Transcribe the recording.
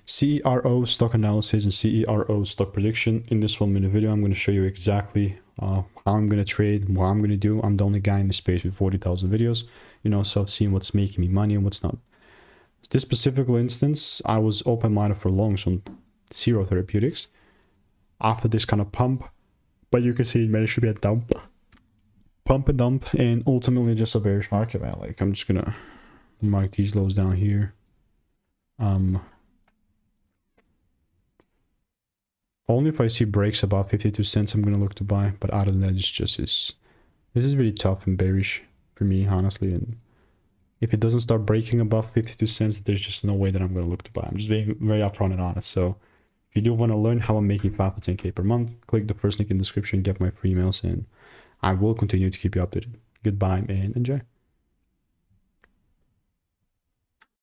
CERO stock analysis and CERO stock prediction. In this 1 minute video, I'm going to show you exactly how I'm going to trade, what I'm going to do. I'm the only guy in the space with 40,000 videos, you know, so I've seen what's making me money and what's not. This specific instance, I was open-minded for longs on CERO Therapeutics after this kind of pump, but you can see it managed to be a dump, pump and dump, and ultimately just a bearish market, man. Like, I'm just gonna mark these lows down here. Only if I see breaks above 52 cents, I'm gonna look to buy. But other than that, it's just this is really tough and bearish for me, honestly. And if it doesn't start breaking above 52 cents, there's just no way that I'm gonna look to buy. I'm just being very upfront and honest. So if you do want to learn how I'm making 5 to 10K per month, click the first link in the description, get my free emails, and I will continue to keep you updated. Goodbye and enjoy.